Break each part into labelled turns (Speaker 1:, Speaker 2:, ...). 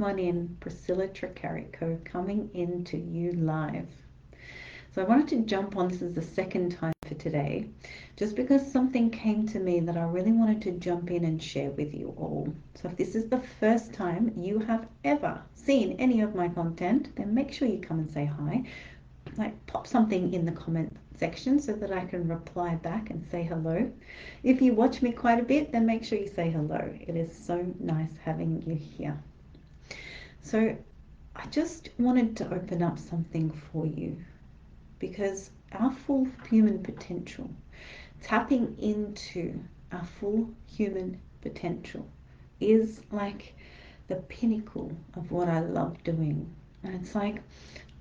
Speaker 1: Come on in, Priscilla Tricarico coming into you live. So I wanted to jump on, this is the second time for today, just because something came to me that I really wanted to jump in and share with you all. So if this is the first time you have ever seen any of my content, then make sure you come and say hi. Like, pop something in the comment section so that I can reply back and say hello. If you watch me quite a bit, then make sure you say hello. It is so nice having you here. So I just wanted to open up something for you, because our full human potential, tapping into our full human potential, is like the pinnacle of what I love doing. And it's like,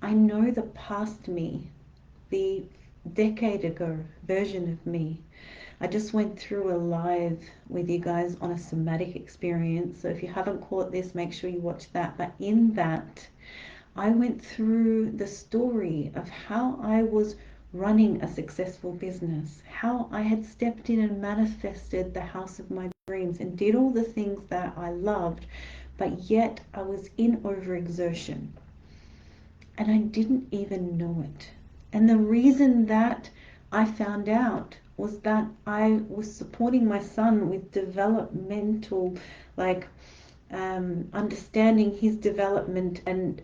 Speaker 1: I know the past me, the decade ago version of me. I just went through a live with you guys on a somatic experience. So if you haven't caught this, make sure you watch that. But in that, I went through the story of how I was running a successful business, how I had stepped in and manifested the house of my dreams and did all the things that I loved, but yet I was in overexertion. And I didn't even know it. And the reason that I found out was that I was supporting my son with developmental, understanding his development and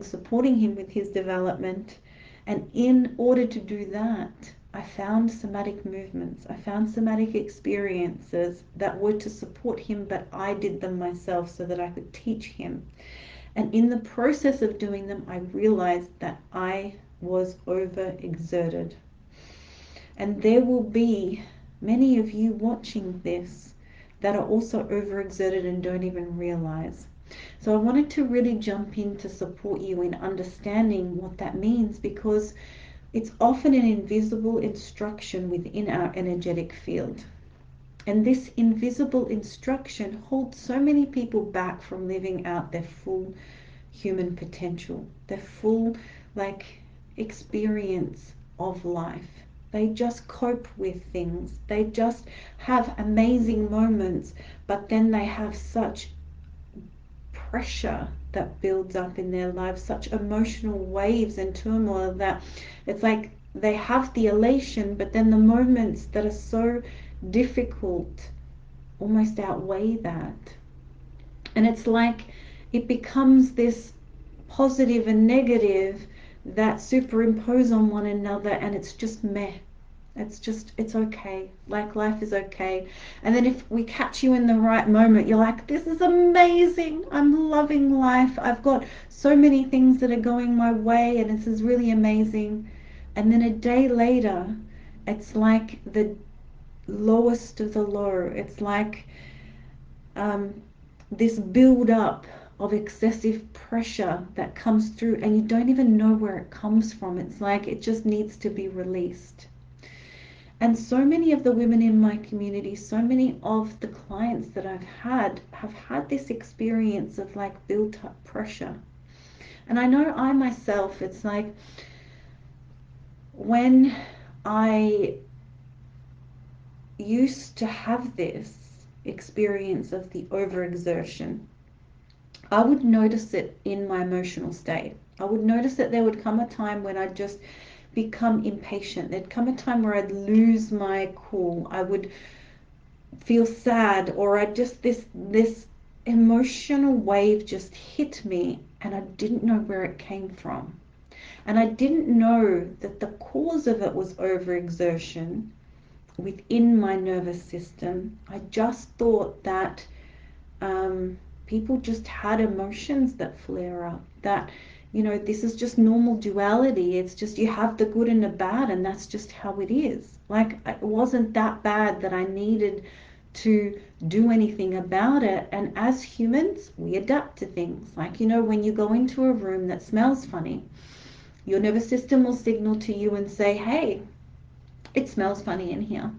Speaker 1: supporting him with his development. And in order to do that, I found somatic movements. I found somatic experiences that were to support him, but I did them myself so that I could teach him. And in the process of doing them, I realized that I was overexerted. And there will be many of you watching this that are also overexerted and don't even realize. So I wanted to really jump in to support you in understanding what that means, because it's often an invisible instruction within our energetic field. And this invisible instruction holds so many people back from living out their full human potential, their full experience of life. They just cope with things. They just have amazing moments, but then they have such pressure that builds up in their lives, such emotional waves and turmoil, that it's like they have the elation, but then the moments that are so difficult almost outweigh that. And it's like it becomes this positive and negative that superimpose on one another, and it's just meh. It's okay. Like, life is okay. And then if we catch you in the right moment, you're like, this is amazing. I'm loving life. I've got so many things that are going my way, and this is really amazing. And then a day later, it's like the lowest of the low. It's like this build up of excessive pressure that comes through, and you don't even know where it comes from. It's like it just needs to be released. And so many of the women in my community, so many of the clients that I've had have had this experience of built up pressure. And I know I myself, it's like when I used to have this experience of the overexertion, I would notice it in my emotional state. I would notice that there would come a time when I'd just become impatient. There'd come a time where I'd lose my cool. I would feel sad, or I'd just this emotional wave just hit me, and I didn't know where it came from. And I didn't know that the cause of it was overexertion within my nervous system. I just thought that people just had emotions that flare up, that this is just normal duality. It's just you have the good and the bad, and that's just how it is. It wasn't that bad that I needed to do anything about it. And as humans, we adapt to things. When you go into a room that smells funny, your nervous system will signal to you and say, hey, it smells funny in here.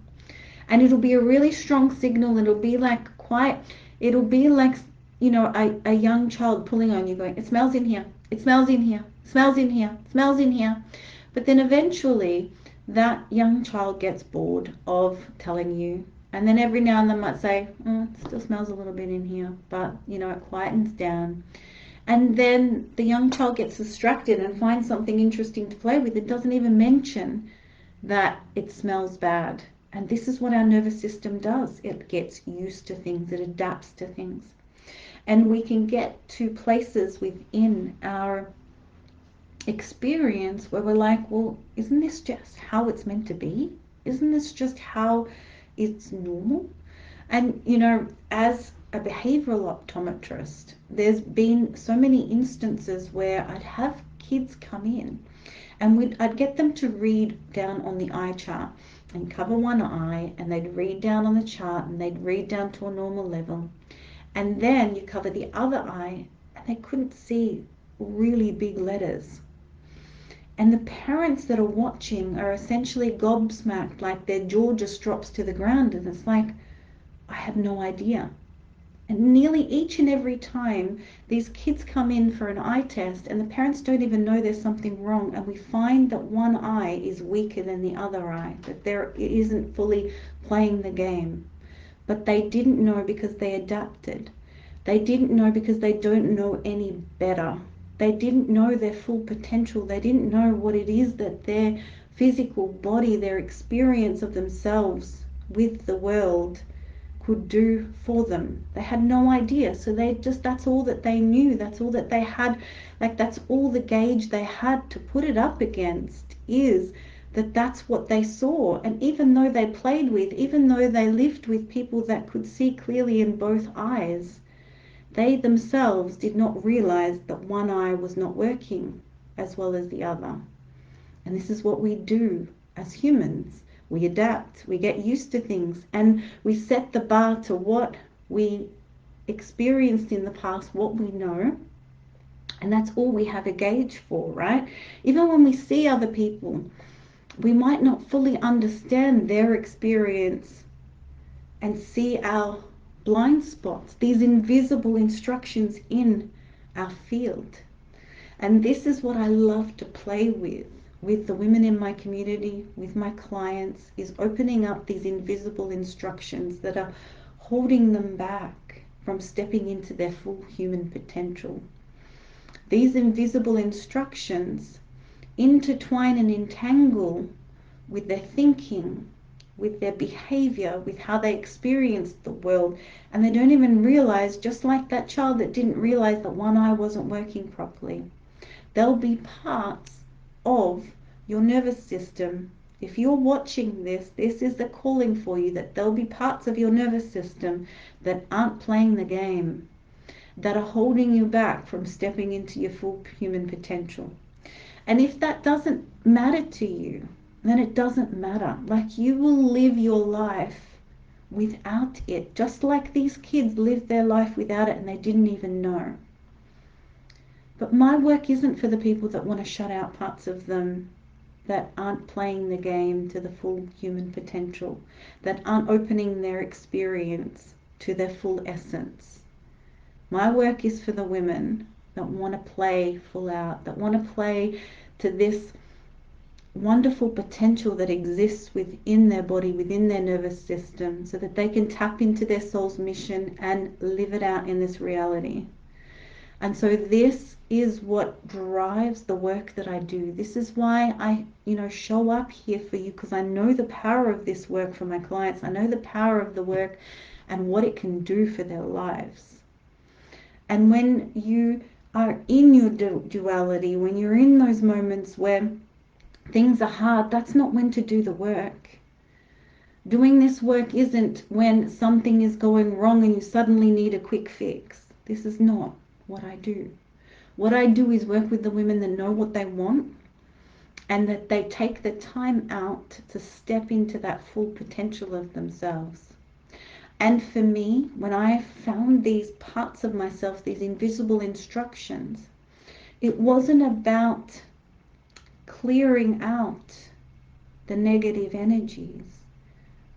Speaker 1: And it'll be a really strong signal. It'll be like a young child pulling on you going, it smells in here, it smells in here, it smells in here, it smells in here. But then eventually that young child gets bored of telling you, and then every now and then might say, it still smells a little bit in here, but it quietens down. And then the young child gets distracted and finds something interesting to play with. It doesn't even mention that it smells bad. And this is what our nervous system does. It gets used to things, it adapts to things. And we can get to places within our experience where we're like, well, isn't this just how it's meant to be? Isn't this just how it's normal? And, you know, as a behavioral optometrist, there's been so many instances where I'd have kids come in and I'd get them to read down on the eye chart and cover one eye, and they'd read down on the chart and they'd read down to a normal level. And then you cover the other eye and they couldn't see really big letters. And the parents that are watching are essentially gobsmacked, like their jaw just drops to the ground, and it's like, I have no idea. And nearly each and every time these kids come in for an eye test and the parents don't even know there's something wrong, and we find that one eye is weaker than the other eye, that it isn't fully playing the game. But they didn't know because they adapted. They didn't know because they don't know any better. They didn't know their full potential. They didn't know what it is that their physical body, their experience of themselves with the world could do for them. They had no idea. So that's all that they knew. That's all that they had. Like, that's all the gauge they had to put it up against, is that's what they saw. And even though they played with, even though they lived with people that could see clearly in both eyes, they themselves did not realize that one eye was not working as well as the other. And this is what we do as humans. We adapt, we get used to things, and we set the bar to what we experienced in the past, what we know, and that's all we have a gauge for, right? Even when we see other people, we might not fully understand their experience and see our blind spots, these invisible instructions in our field. And this is what I love to play with the women in my community, with my clients, is opening up these invisible instructions that are holding them back from stepping into their full human potential. These invisible instructions intertwine and entangle with their thinking, with their behavior, with how they experience the world, and they don't even realize, just like that child that didn't realize that one eye wasn't working properly. There'll be parts of your nervous system. If you're watching this is the calling for you, that there'll be parts of your nervous system that aren't playing the game, that are holding you back from stepping into your full human potential. And if that doesn't matter to you, then it doesn't matter. Like, you will live your life without it, just like these kids lived their life without it and they didn't even know. But my work isn't for the people that want to shut out parts of them that aren't playing the game to the full human potential, that aren't opening their experience to their full essence. My work is for the women that want to play full out, that want to play to this wonderful potential that exists within their body, within their nervous system, so that they can tap into their soul's mission and live it out in this reality. And so this is what drives the work that I do. This is why I, show up here for you, because I know the power of this work for my clients. I know the power of the work and what it can do for their lives. And when you are in your duality, when you're in those moments where things are hard, that's not when to do the work. Doing this work isn't when something is going wrong and you suddenly need a quick fix. This is not what I do. What I do is work with the women that know what they want, and that they take the time out to step into that full potential of themselves. And for me, when I found these parts of myself, these invisible instructions, it wasn't about clearing out the negative energies,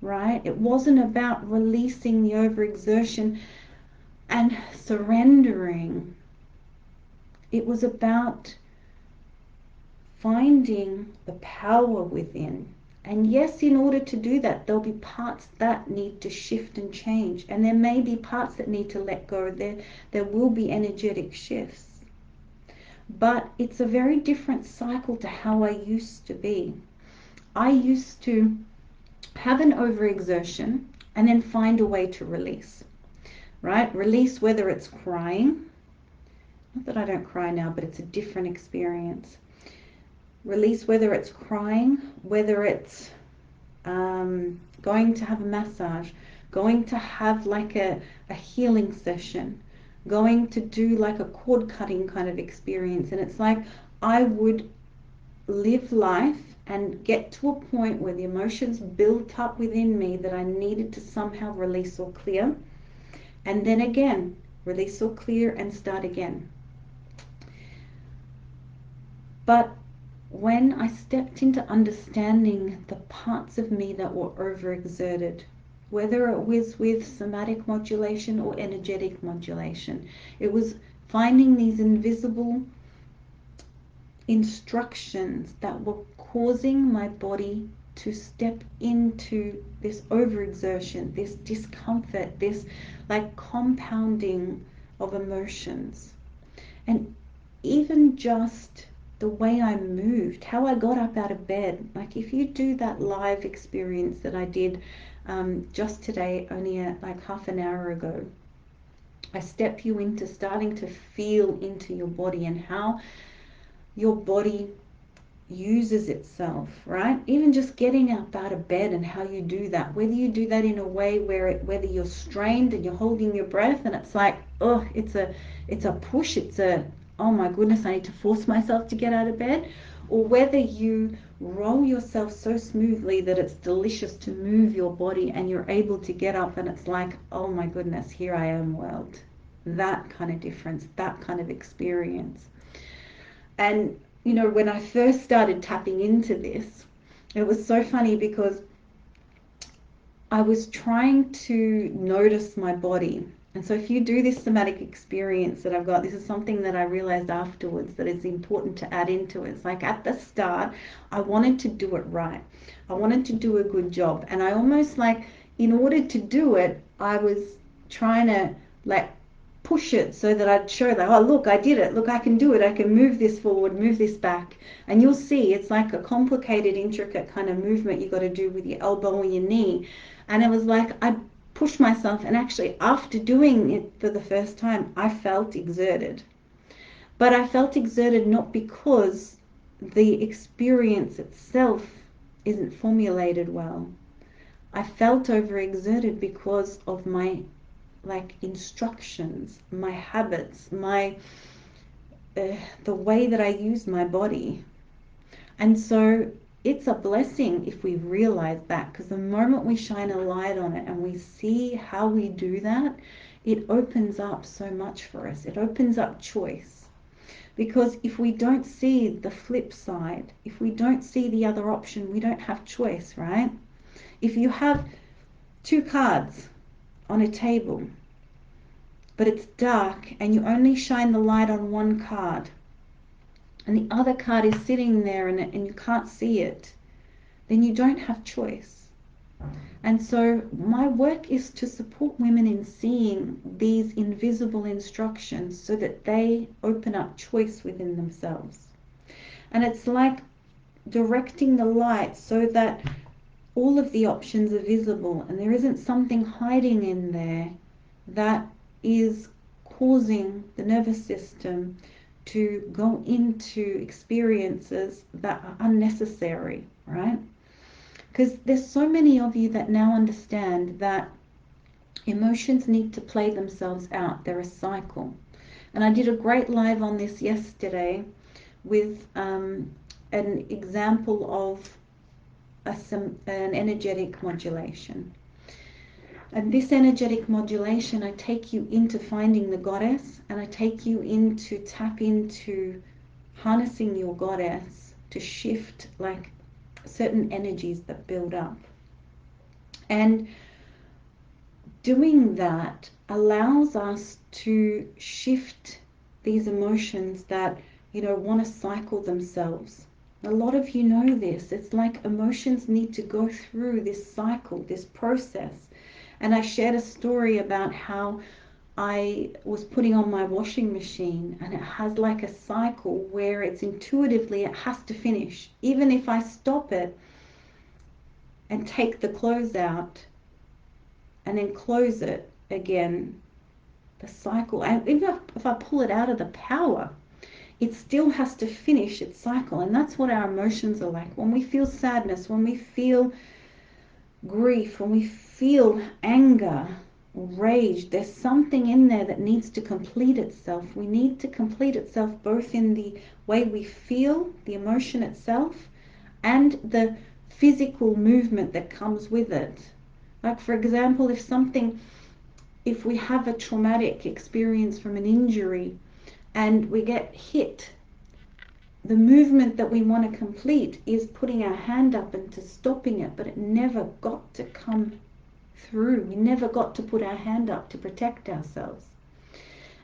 Speaker 1: right? It wasn't about releasing the overexertion and surrendering. It was about finding the power within. And yes, in order to do that, there'll be parts that need to shift and change. And there may be parts that need to let go. There will be energetic shifts. but it's a very different cycle to how I used to be. I used to have an overexertion and then find a way to release, right? Release, whether it's crying, not that I don't cry now, but it's a different experience. Release, whether it's crying, whether it's going to have a massage, going to have like a healing session, going to do like a cord cutting kind of experience. And it's like I would live life and get to a point where the emotions built up within me that I needed to somehow release or clear, and then again release or clear and start again. But when I stepped into understanding the parts of me that were overexerted, whether it was with somatic modulation or energetic modulation, it was finding these invisible instructions that were causing my body to step into this overexertion, this discomfort, this like compounding of emotions. And even just the way I moved, how I got up out of bed. Like if you do that live experience that I did just today, only like half an hour ago, I step you into starting to feel into your body and how your body uses itself, right? Even just getting up out of bed and how you do that, whether you do that in a way where whether you're strained and you're holding your breath and it's like, oh, it's a push, it's a, oh my goodness, I need to force myself to get out of bed, or whether you roll yourself so smoothly that it's delicious to move your body and you're able to get up and it's like, oh my goodness, here I am, world. That kind of difference, that kind of experience. And you know, when I first started tapping into this, it was so funny because I was trying to notice my body. And so if you do this somatic experience that I've got, this is something that I realized afterwards that it's important to add into it. It's like at the start, I wanted to do it right. I wanted to do a good job. And I almost like, in order to do it, I was trying to like push it so that I'd show that, oh, look, I did it. Look, I can do it. I can move this forward, move this back. And you'll see it's like a complicated, intricate kind of movement you got to do with your elbow or your knee. And it was like I pushed myself, and actually after doing it for the first time, I felt exerted. But I felt exerted not because the experience itself isn't formulated well. I felt overexerted because of my like instructions, my habits, my the way that I use my body. And so it's a blessing if we realize that, because the moment we shine a light on it and we see how we do that, it opens up so much for us. It opens up choice. Because if we don't see the flip side, if we don't see the other option, we don't have choice, right? If you have two cards on a table, but it's dark and you only shine the light on one card and the other card is sitting there and you can't see it, then you don't have choice. And so my work is to support women in seeing these invisible instructions so that they open up choice within themselves. And it's like directing the light so that all of the options are visible and there isn't something hiding in there that is causing the nervous system to go into experiences that are unnecessary, right? Because there's so many of you that now understand that emotions need to play themselves out. They're a cycle. And I did a great live on this yesterday with an example of an energetic modulation. And this energetic modulation, I take you into finding the goddess, and I take you into tap into harnessing your goddess to shift like certain energies that build up. And doing that allows us to shift these emotions that, you know, want to cycle themselves. A lot of you know this. It's like emotions need to go through this cycle, this process. And I shared a story about how I was putting on my washing machine, and it has like a cycle where it's intuitively it has to finish. Even if I stop it and take the clothes out and then close it again, the cycle, and even if I pull it out of the power, it still has to finish its cycle. And that's what our emotions are like. When we feel sadness, when we feel grief, when we feel anger, rage, there's something in there that needs to complete itself. We need to complete itself both in the way we feel the emotion itself and the physical movement that comes with it. Like, for example, if we have a traumatic experience from an injury and we get hit, the movement that we want to complete is putting our hand up and to stopping it, but it never got to come through. We never got to put our hand up to protect ourselves.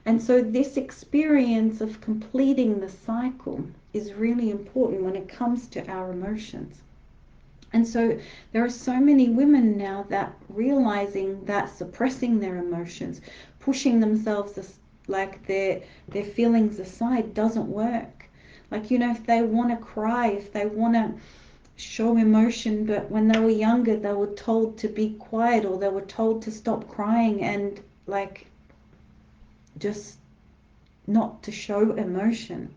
Speaker 1: And so this experience of completing the cycle is really important when it comes to our emotions. And so there are so many women now that realizing that suppressing their emotions, pushing themselves like their feelings aside doesn't work. Like, you know, if they want to cry, if they want to show emotion, but when they were younger they were told to be quiet, or they were told to stop crying and like just not to show emotion,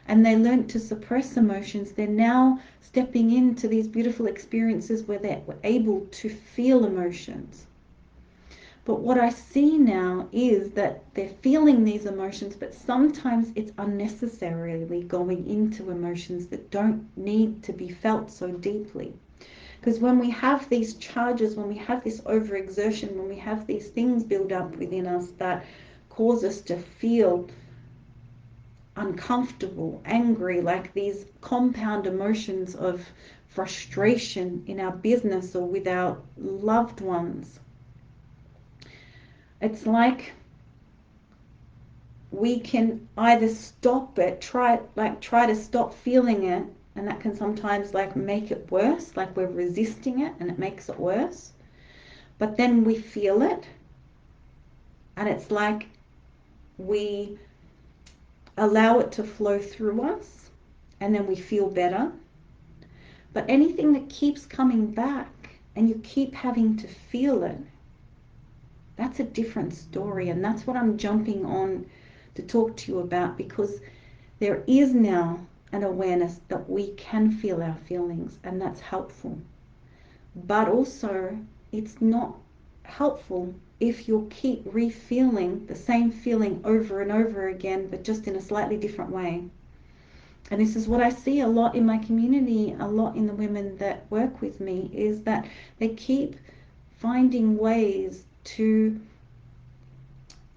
Speaker 1: and they learned to suppress emotions, they're now stepping into these beautiful experiences where they're able to feel emotions. But what I see now is that they're feeling these emotions, but sometimes it's unnecessarily going into emotions that don't need to be felt so deeply. Because when we have these charges, when we have this overexertion, when we have these things build up within us that cause us to feel uncomfortable, angry, like these compound emotions of frustration in our business or with our loved ones, it's like we can either stop it, try to stop feeling it, and that can sometimes like make it worse, like we're resisting it and it makes it worse. But then we feel it, and it's like we allow it to flow through us, and then we feel better. But anything that keeps coming back and you keep having to feel it, that's a different story. And that's what I'm jumping on to talk to you about, because there is now an awareness that we can feel our feelings, and that's helpful. But also, it's not helpful if you'll keep re-feeling the same feeling over and over again, but just in a slightly different way. And this is what I see a lot in my community, a lot in the women that work with me, is that they keep finding ways to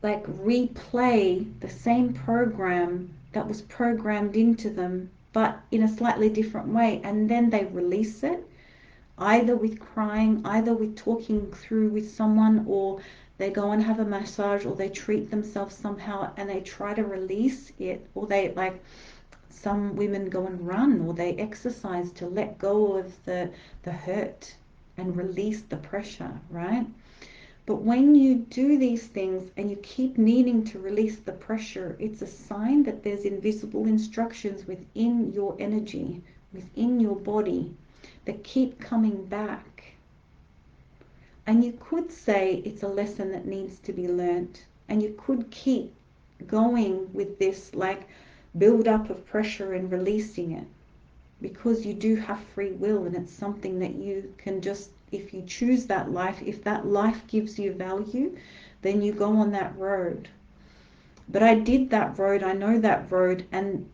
Speaker 1: like replay the same program that was programmed into them, but in a slightly different way. And then they release it, either with crying, either with talking through with someone, or they go and have a massage, or they treat themselves somehow and they try to release it, or they like, some women go and run, or they exercise to let go of the hurt and release the pressure, right? But when you do these things and you keep needing to release the pressure, it's a sign that there's invisible instructions within your energy, within your body, that keep coming back. And you could say it's a lesson that needs to be learnt, and you could keep going with this like build up of pressure and releasing it, because you do have free will, and it's something that you can just, if you choose that life, if that life gives you value, then you go on that road. But I did that road, I know that road, and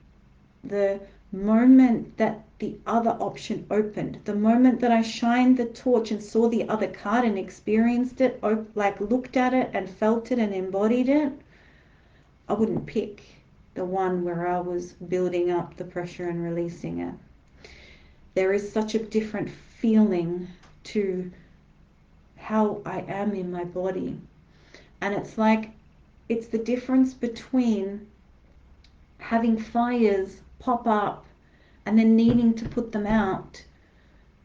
Speaker 1: the moment that the other option opened, the moment that I shined the torch and saw the other card and experienced it, like looked at it and felt it and embodied it, I wouldn't pick the one where I was building up the pressure and releasing it. There is such a different feeling to how I am in my body. And it's like, it's the difference between having fires pop up and then needing to put them out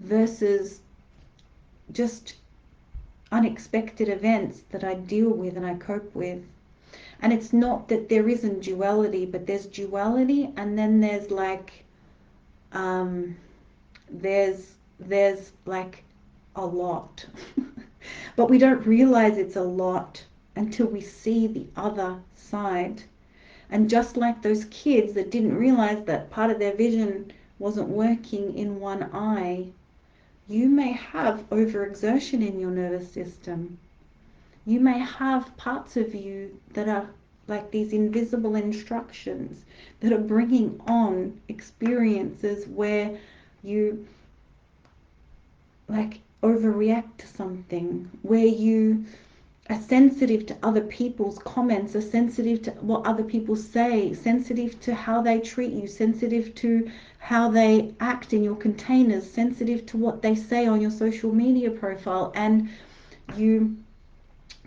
Speaker 1: versus just unexpected events that I deal with and I cope with And it's not that there isn't duality, but there's duality, and then there's like there's like a lot. But we don't realize it's a lot until we see the other side. And just like those kids that didn't realize that part of their vision wasn't working in one eye, you may have overexertion in your nervous system. You may have parts of you that are like these invisible instructions that are bringing on experiences where you like overreact to something, where you are sensitive to other people's comments, are sensitive to what other people say, sensitive to how they treat you, sensitive to how they act in your containers, sensitive to what they say on your social media profile, and you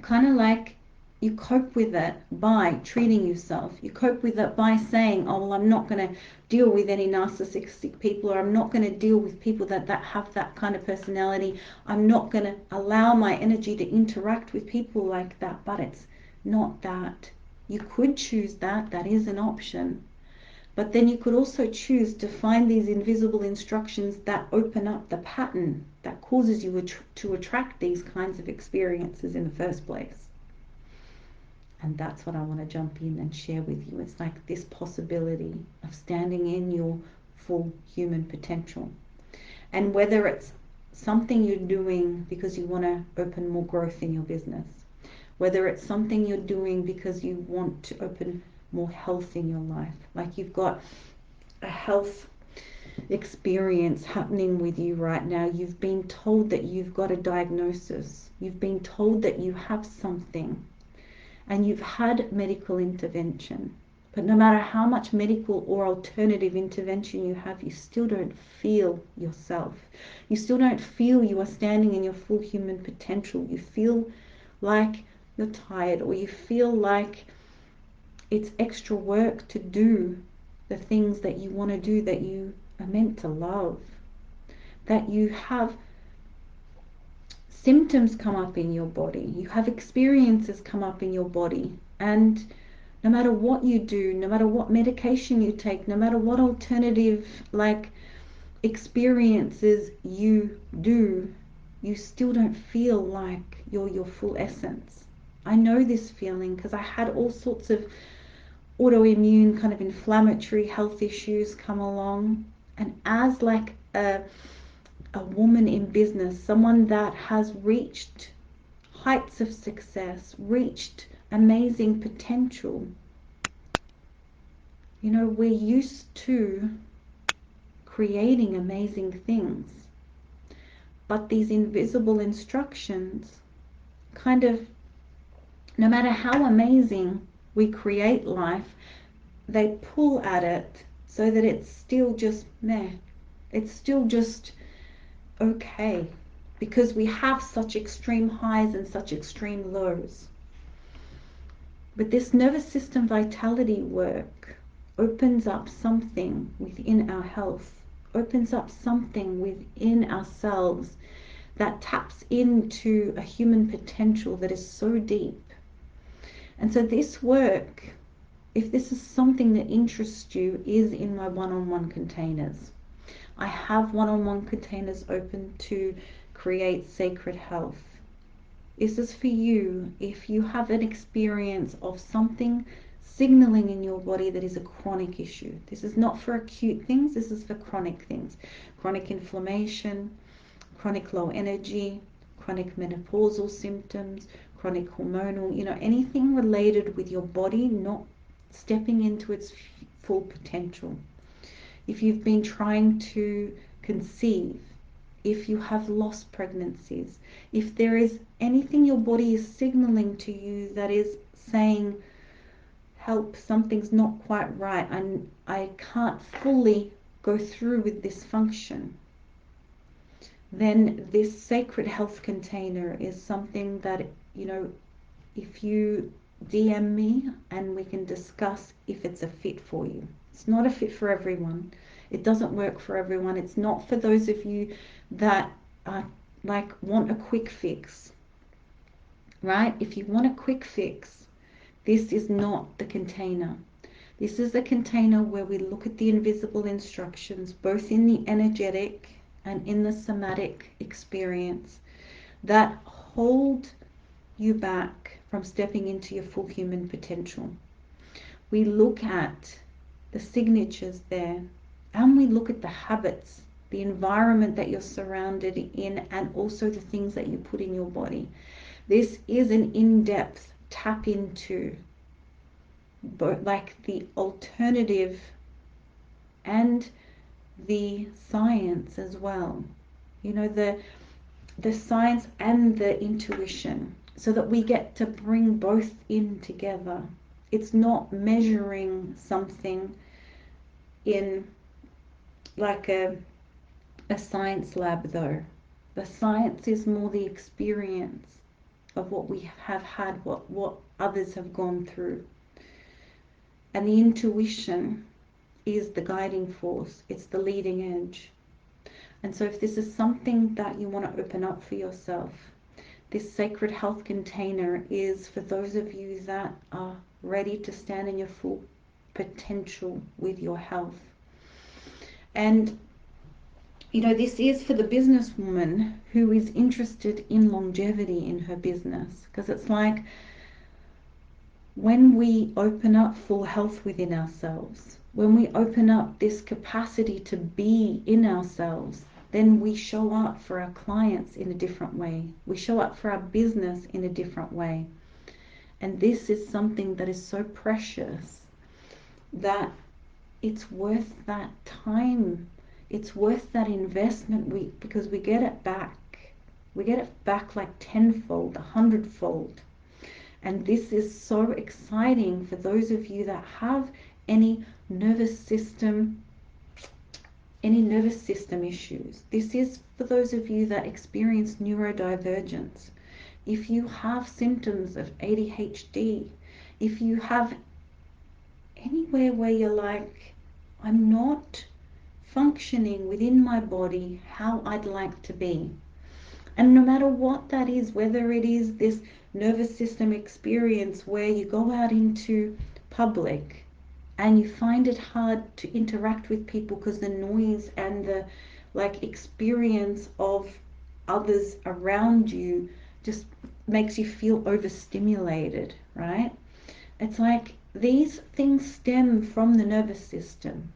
Speaker 1: kind of like you cope with it by treating yourself. You cope with it by saying, oh, well, I'm not going to deal with any narcissistic people, or I'm not going to deal with people that have that kind of personality. I'm not going to allow my energy to interact with people like that. But it's not that. You could choose that. That is an option. But then you could also choose to find these invisible instructions that open up the pattern that causes you to attract these kinds of experiences in the first place. And that's what I want to jump in and share with you. It's like this possibility of standing in your full human potential. And whether it's something you're doing because you want to open more growth in your business, whether it's something you're doing because you want to open more health in your life, like you've got a health experience happening with you right now. You've been told that you've got a diagnosis. You've been told that you have something. And you've had medical intervention. But no matter how much medical or alternative intervention you have, you still don't feel yourself. You still don't feel you are standing in your full human potential. You feel like you're tired, or you feel like it's extra work to do the things that you want to do, that you are meant to love. That you have symptoms come up in your body, you have experiences come up in your body, and no matter what you do, no matter what medication you take, no matter what alternative like experiences you do, you still don't feel like you're your full essence. I know this feeling because I had all sorts of autoimmune kind of inflammatory health issues come along, and as like a woman in business, someone that has reached heights of success, reached amazing potential. You know, we're used to creating amazing things, but these invisible instructions kind of, no matter how amazing we create life, they pull at it so that it's still just meh. It's still just okay, because we have such extreme highs and such extreme lows. But this nervous system vitality work opens up something within our health, opens up something within ourselves that taps into a human potential that is so deep. And so this work, if this is something that interests you, is in my one-on-one containers. I have one-on-one containers open to create sacred health. This is for you if you have an experience of something signaling in your body that is a chronic issue. This is not for acute things, this is for chronic things. Chronic inflammation, chronic low energy, chronic menopausal symptoms, chronic hormonal, anything related with your body not stepping into its full potential. If you've been trying to conceive, if you have lost pregnancies, if there is anything your body is signaling to you that is saying, help, something's not quite right, and I can't fully go through with this function, then this sacred health container is something that, if you DM me and we can discuss if it's a fit for you. It's not a fit for everyone. It doesn't work for everyone. It's not for those of you that want a quick fix, right? If you want a quick fix, This is not the container. This is the container where we look at the invisible instructions, both in the energetic and in the somatic experience, that hold you back from stepping into your full human potential. We look at the signatures there, and we look at the habits, the environment that you're surrounded in, and also the things that you put in your body. This is an in-depth tap into both, like, the alternative and the science as well. You know, the science and the intuition, so that we get to bring both in together. It's not measuring something in like a science lab, though. The science is more the experience of what we have had, what others have gone through. And the intuition is the guiding force. It's the leading edge. And so if this is something that you want to open up for yourself, this sacred health container is for those of you that are ready to stand in your full potential with your health. And, you know, this is for the businesswoman who is interested in longevity in her business. Because it's like, when we open up full health within ourselves, when we open up this capacity to be in ourselves, then we show up for our clients in a different way. We show up for our business in a different way. And this is something that is so precious that it's worth that time. It's worth that investment, because we get it back. We get it back like tenfold, 100-fold. And this is so exciting for those of you that have any nervous system issues. This is for those of you that experience neurodivergence. If you have symptoms of ADHD, if you have anywhere where you're like, I'm not functioning within my body how I'd like to be. And no matter what that is, whether it is this nervous system experience where you go out into public and you find it hard to interact with people because the noise and the experience of others around you just makes you feel overstimulated, right? It's like these things stem from the nervous system.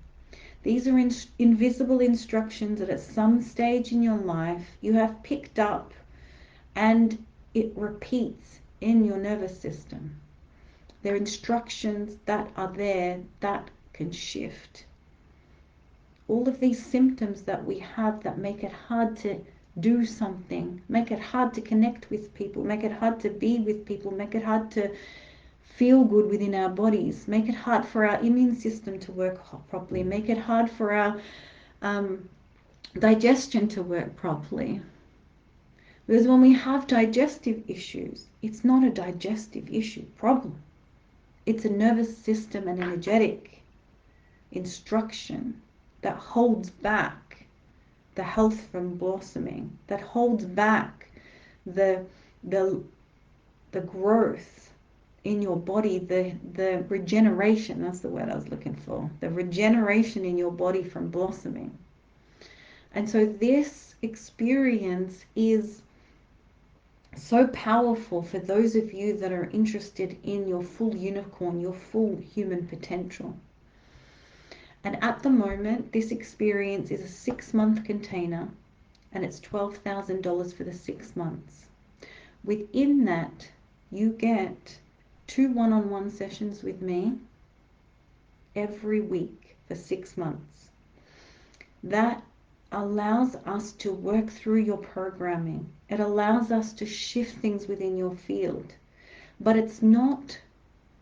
Speaker 1: These are invisible instructions that at some stage in your life you have picked up, and it repeats in your nervous system. They're instructions that are there that can shift. All of these symptoms that we have that make it hard to do something, make it hard to connect with people, make it hard to be with people, make it hard to feel good within our bodies, make it hard for our immune system to work properly, make it hard for our digestion to work properly. Because when we have digestive issues, it's not a digestive issue problem. It's a nervous system and energetic instruction that holds back the health from blossoming, that holds back the growth in your body, the regeneration, that's the word I was looking for, the regeneration in your body from blossoming. And so this experience is so powerful for those of you that are interested in your full unicorn, your full human potential. And at the moment, this experience is a 6-month container, and it's $12,000 for the 6 months. Within that, you get 2 one-on-one sessions with me every week for 6 months. That allows us to work through your programming. It allows us to shift things within your field. But it's not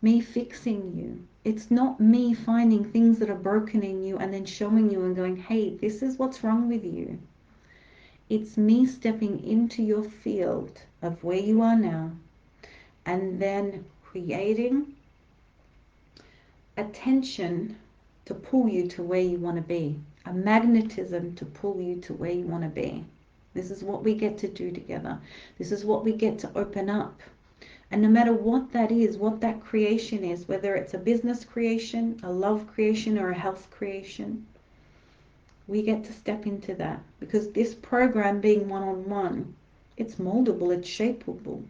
Speaker 1: me fixing you. It's not me finding things that are broken in you and then showing you and going, hey, this is what's wrong with you. It's me stepping into your field of where you are now and then creating a tension to pull you to where you want to be, a magnetism to pull you to where you want to be. This is what we get to do together. This is what we get to open up. And no matter what that is, what that creation is, whether it's a business creation, a love creation, or a health creation, we get to step into that. Because this program being one-on-one, it's moldable, it's shapeable.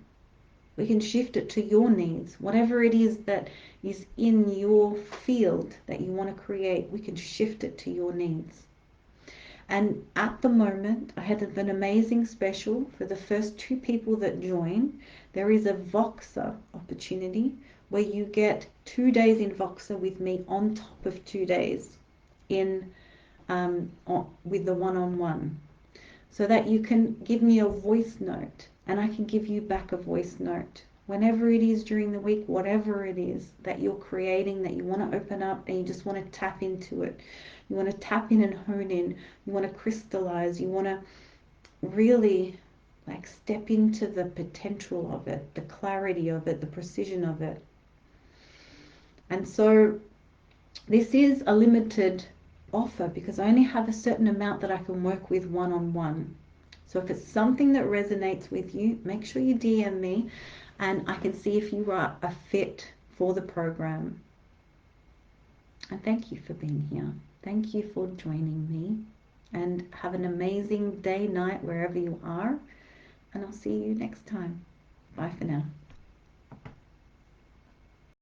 Speaker 1: We can shift it to your needs. Whatever it is that is in your field that you want to create, we can shift it to your needs. And at the moment, I had an amazing special for the first 2 people that join. There is a Voxer opportunity where you get 2 days in Voxer with me on top of 2 days in with the one-on-one, so that you can give me a voice note and I can give you back a voice note whenever it is during the week, whatever it is that you're creating, that you want to open up and you just want to tap into it. You want to tap in and hone in. You want to crystallize. You want to really like step into the potential of it, the clarity of it, the precision of it. And so this is a limited offer because I only have a certain amount that I can work with one-on-one. So if it's something that resonates with you, make sure you DM me and I can see if you are a fit for the program. And thank you for being here. Thank you for joining me, and have an amazing day, night, wherever you are. And I'll see you next time. Bye for now.